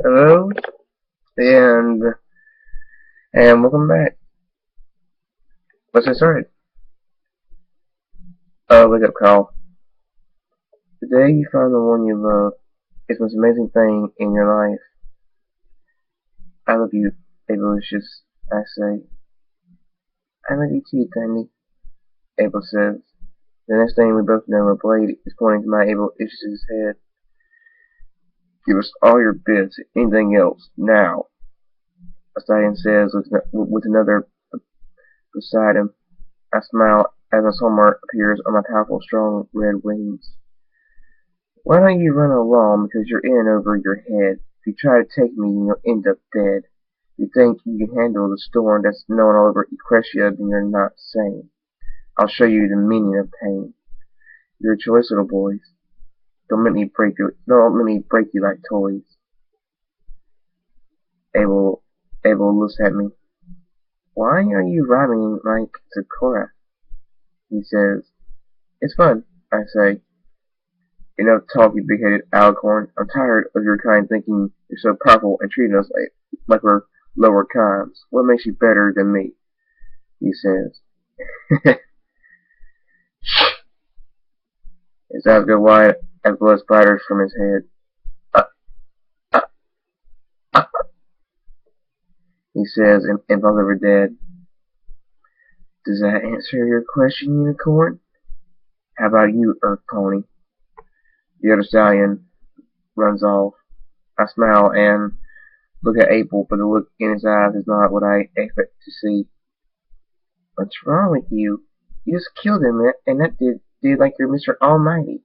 Hello, and welcome back. Let's get started. Wake up call. The day you find the one you love is the most amazing thing in your life. I love you, Abelicious, I say. I love you too, Tiny, Abel says. The next thing we both know, a blade is pointing to my Abelicious' head. Give us all your bits, anything else, now, Astardian says with another beside him. I smile as a sunmark appears on my powerful, strong red wings. Why don't you run along because you're in over your head? If you try to take me, you'll end up dead. If you think you can handle the storm that's known all over Equestria, then you're not sane. I'll show you the meaning of pain. Your choice, little boys. Don't let me break you like toys. Abel looks at me. Why are you rhyming like Sakura? He says. It's fun, I say. Enough talk, you big-headed alicorn. I'm tired of your kind thinking you're so powerful and treating us like we're lower kinds. What makes you better than me? He says. His eyes go wide as blood splatters from his head. Uh, uh, uh, he says and falls over dead. Does that answer your question, Unicorn? How about you, Earth Pony? The other stallion runs off. I smile and look at Abel, but the look in his eyes is not what I expect to see. What's wrong with you? You just killed him, and that did like you're Mr. Almighty.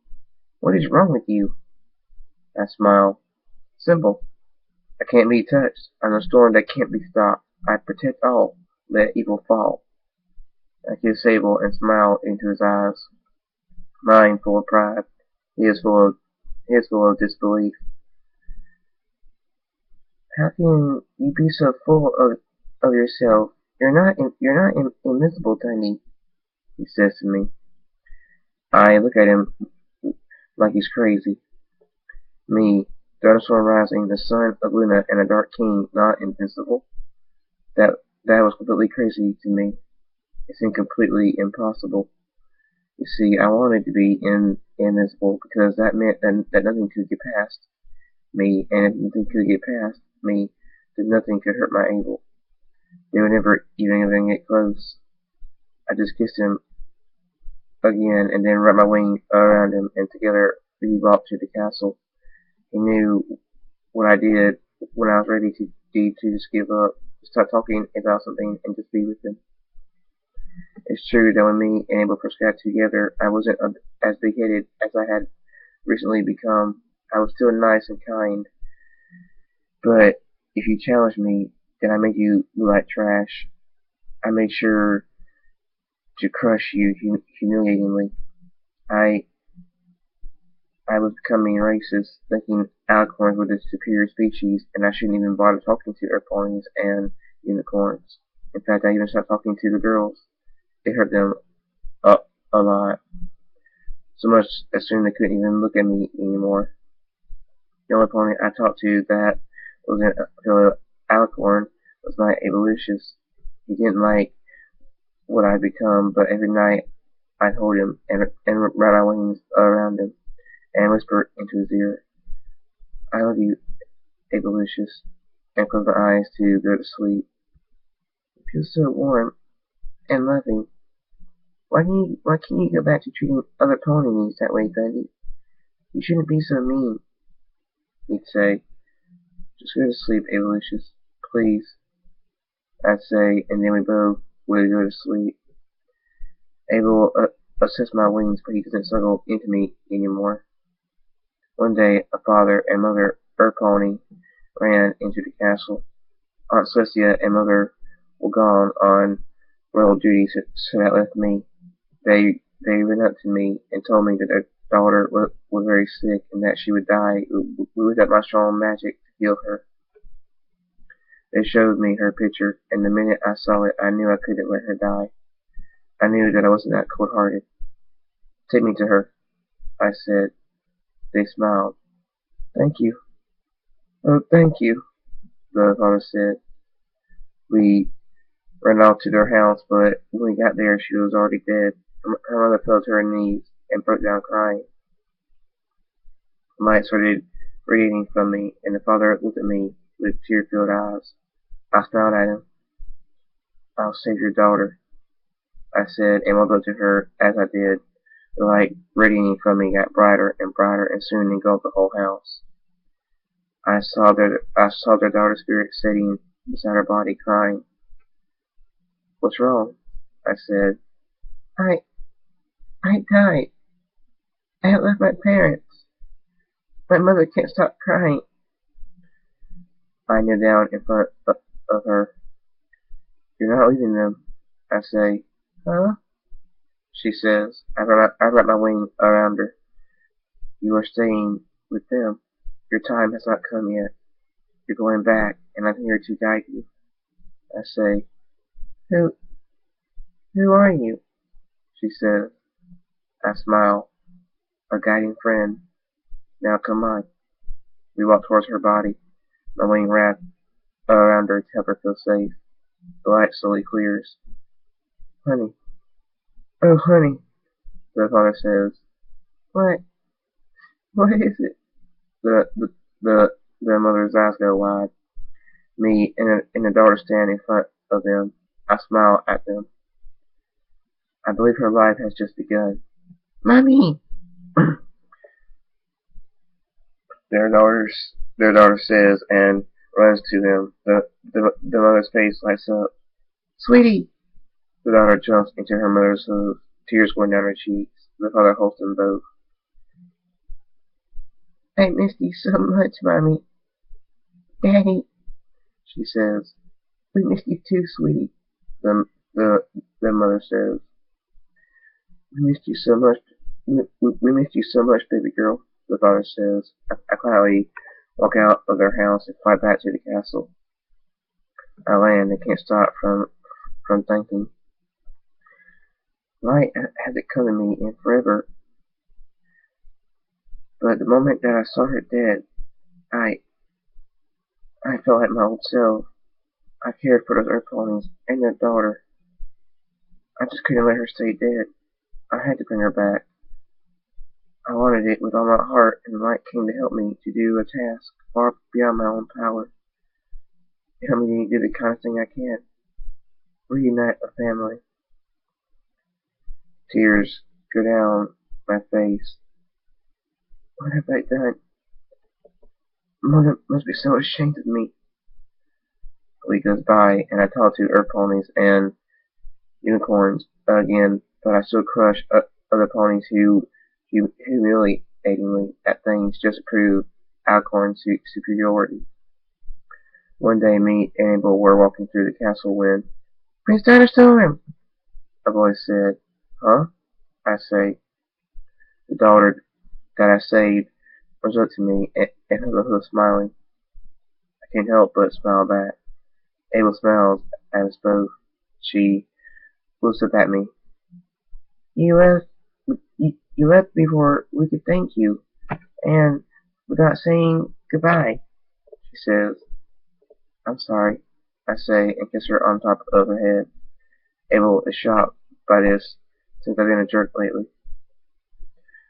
What is wrong with you? I smile. Simple. I can't be touched. I'm a storm that can't be stopped. I protect all. Let evil fall. I kiss Abel and smile into his eyes. Mine full of pride. His full of disbelief. How can you be so full of yourself? You're not invincible, Tiny, he says to me. I look at him like he's crazy. Me, Dinosaur Rising, the son of Luna and a Dark King, not invincible? That was completely crazy to me. It seemed completely impossible. You see, I wanted to be invincible because that meant that nothing could get past me, and if nothing could get past me, then nothing could hurt my Abel. They would never even get close. I just kissed him again and then wrapped my wing around him, and together we walked to the castle. He knew what I did when I was ready to just give up, to stop talking about something and just be with him. It's true that when me and Abel first got together, I wasn't as big-headed as I had recently become. I was still nice and kind, but if you challenged me, then I made you look like trash. I made sure to crush you humiliatingly. I was becoming racist, thinking alicorns were the superior species, and I shouldn't even bother talking to earth ponies and unicorns. In fact, I even stopped talking to the girls. It hurt them a lot. So much that soon they couldn't even look at me anymore. The only pony I talked to that was an fellow alicorn was my Abelicious. He didn't like what I'd become, but every night I'd hold him and wrap my wings around him and whisper into his ear, I love you, Abelicious, and close my eyes to go to sleep. It feels so warm and loving. Why can't you go back to treating other ponies that way, Thundy? You shouldn't be so mean, he'd say. Just go to sleep, Abelicious, please, I'd say, and then we both would go to sleep. Abel assists my wings, but he doesn't snuggle into me anymore. One day, a father and mother Earth Pony ran into the castle. Aunt Celestia and mother were gone on royal duty, so that left me. They ran up to me and told me that their daughter was very sick and that she would die. We looked at my strong magic to heal her. They showed me her picture, and the minute I saw it, I knew I couldn't let her die. I knew that I wasn't that cold-hearted. Take me to her, I said. They smiled. Thank you. Oh, thank you, the father said. We ran off to their house, but when we got there, she was already dead. Her mother fell to her knees and broke down crying. The light started radiating from me, and the father looked at me with tear-filled eyes. I smiled at him. I'll save your daughter, I said, and walked up to her. As I did, the light radiating from me got brighter and brighter and soon engulfed the whole house. I saw their daughter's spirit sitting beside her body, crying. What's wrong? I said. I I died. I outlived my parents. My mother can't stop crying. I kneel down in front of her. You're not leaving them, I say. Huh? She says. I wrap my wing around her. You are staying with them. Your time has not come yet. You're going back, and I'm here to guide you. I say. Who who are you? She says. I smile. A guiding friend. Now come on. We walk towards her body, my wing wrapped around her to help her feel safe. The light slowly clears. Honey. Oh, honey, the father says. What? What is it? The the the mother's eyes go wide. Me and the daughter stand in front of them. I smile at them. I believe her life has just begun. Mommy! Their daughter says and runs to them. The mother's face lights up. Sweetie! The daughter jumps into her mother's hug, tears going down her cheeks. The father holds them both. I missed you so much, Mommy. Daddy, she says. We missed you too, sweetie. The the mother says. We missed you so much. We missed you so much, baby girl. The father says. I quietly walk out of their house and fly back to the castle. I land and can't stop from thinking. Light hasn't come to me in forever, but the moment that I saw her dead, I felt like my old self. I cared for those earth ponies and their daughter. I just couldn't let her stay dead. I had to bring her back. I wanted it with all my heart, and Light came to help me to do a task far beyond my own power. It helped me to do the kindest thing I can. Reunite a family. Tears go down my face. What have I done? Mother must be so ashamed of me. A week goes by, and I talk to earth ponies and unicorns again, but I still crush other ponies who humiliatingly at things just to prove Alcorn's superiority. One day, me and Abel were walking through the castle when Prince Dinosaur! A voice said. Huh? I say. The daughter that I saved runs up to me and hugs smiling. I can't help but smile back. Abel smiles at us both. She looks up at me. You left before we could thank you, and without saying goodbye, she says. I'm sorry, I say, and kiss her on top of her head. Abel is shocked by this, since I've been a jerk lately.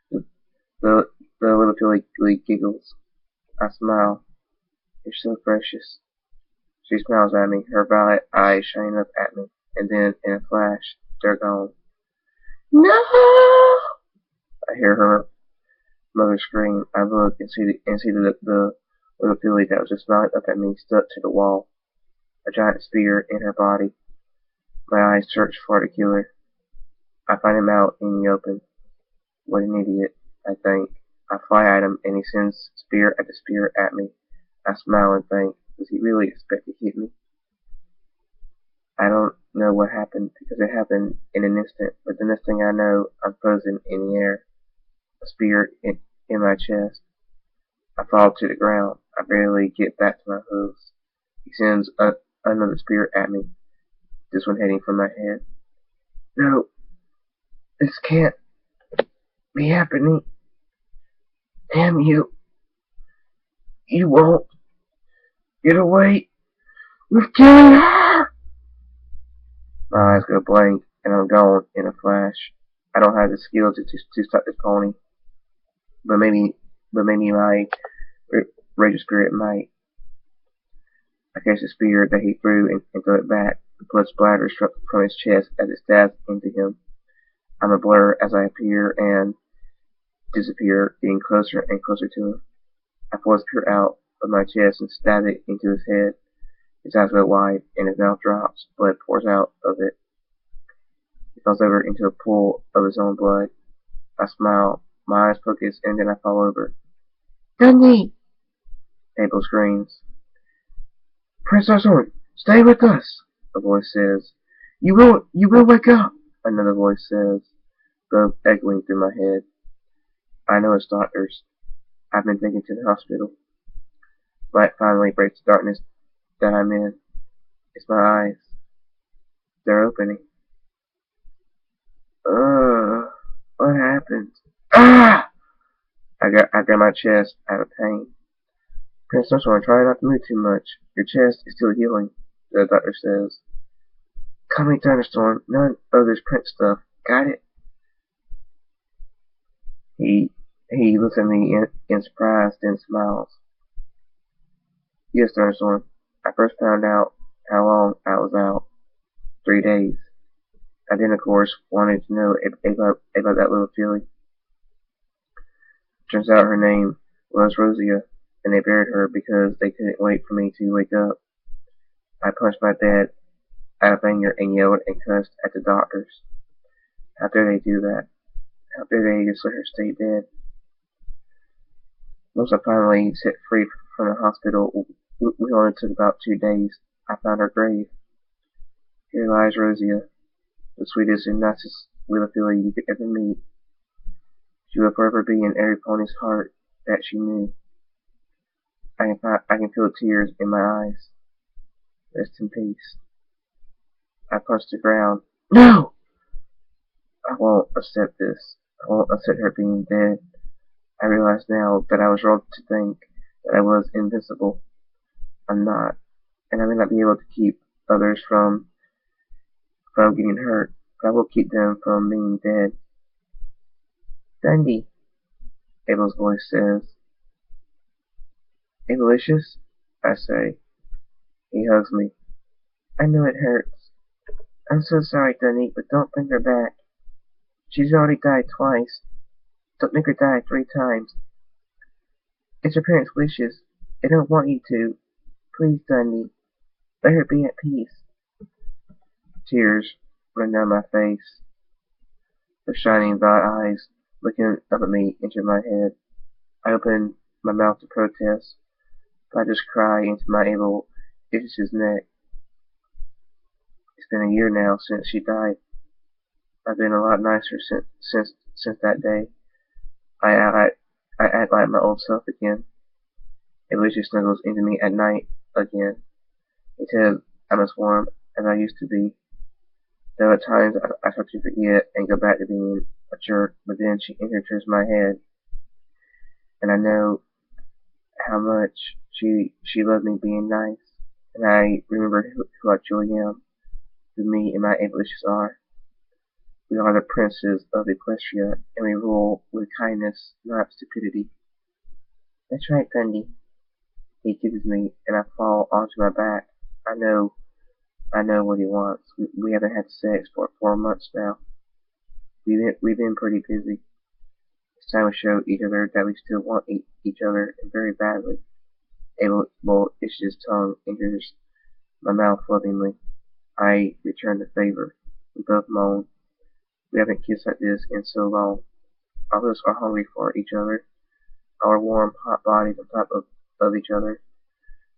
The, the, the little filly giggles. I smile. You're so precious. She smiles at me, her violet eyes shining up at me, and then, in a flash, they're gone. No! I hear her mother scream. I look and see the little filly that was just smiling up at me stuck to the wall, a giant spear in her body. My eyes search for the killer. I find him out in the open. What an idiot, I think. I fly at him, and he sends spear after spear at me. I smile and think, does he really expect to hit me? I don't know what happened, because it happened in an instant, but the next thing I know, I'm frozen in the air, a spear in my chest. I fall to the ground. I barely get back to my hooves. He sends another spear at me, this one heading for my head. No, this can't be happening. Damn you. You won't. Get away! We've killed her! My eyes go blank, and I'm gone in a flash. I don't have the skill to stop this pony, but maybe my rage spirit might. I catch the spear that he threw and throw it back. The blood splatter struck from his chest as it stabbed into him. I'm a blur as I appear and disappear, getting closer and closer to him. I pull his spear out of my chest and stab it into his head. His eyes go wide and his mouth drops. Blood pours out of it. He falls over into a pool of his own blood. I smile, my eyes focus, and then I fall over. Dundee! Abel screams. Princess Orange, stay with us, a voice says. You will wake up, another voice says, both echoing through my head. I know it's doctors. I've been taken to the hospital. Light finally breaks the darkness that I'm in. It's my eyes. They're opening. What happened? Ah! I grab my chest out of pain. Princess Orange, try not to move too much. Your chest is still healing, the doctor says. Calm me, Thunderstorm. None of this print stuff. Got it? He looks at me in surprise, then smiles. Yes, Thunderstorm. I first found out how long I was out. 3 days. I then, of course, wanted to know about that little filly. Turns out her name was Rosia, and they buried her because they couldn't wait for me to wake up. I punched my bed out of anger and yelled and cussed at the doctors. How dare they do that? How dare they just let her stay dead? Once I finally set free from the hospital, we only took about 2 days. I found her grave. Here lies Rosia, the sweetest and nicest little filly you could ever meet. She will forever be in every pony's heart that she knew. I can feel the tears in my eyes. Rest in peace. I punched the ground. No! I won't accept this. I won't accept her being dead. I realize now that I was wrong to think that I was invincible. I'm not, and I may not be able to keep others from getting hurt, but I will keep them from being dead. Dundee, Abel's voice says. Abelicious, I say. He hugs me. I know it hurts. I'm so sorry, Dundee, but don't bring her back. She's already died twice. Don't make her die 3 times. It's her parents' wishes. They don't want you to. Please, Dundee, let her be at peace. Tears run down my face. Her shining violet eyes looking up at me into my head. I open my mouth to protest, but I just cry into my Abelicious neck. It's been a year now since she died. I've been a lot nicer since that day. I act like my old self again. Abelicious snuggles into me at night again. He says I'm as warm as I used to be. Though at times I start to forget and go back to being a jerk, but then she enters my head, and I know how much she loved me being nice, and I remember who I truly am, who me and my Abelicious are. We are the princes of Equestria, and we rule with kindness, not stupidity. That's right, Dundee. He kisses me, and I fall onto my back. I know what he wants. We haven't had sex for 4 months now. We've been pretty busy. It's time we show each other that we still want each other very badly. Abelicious' tongue enters my mouth lovingly. I return the favor. We both moan. We haven't kissed like this in so long. Our lips are hungry for each other. Our warm, hot bodies on top of each other.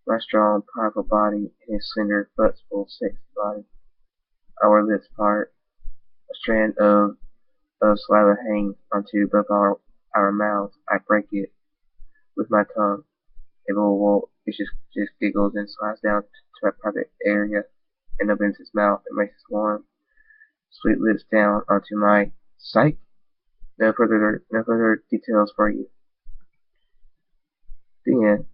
My strong, powerful body and his slender, flexible, sexy body. Our lips part. A strand of saliva hangs onto both our mouths. I break it with my tongue. It just giggles and slides down to my private area and opens his mouth and makes it warm. Sweet lips down onto my psych. No further details for you. The end.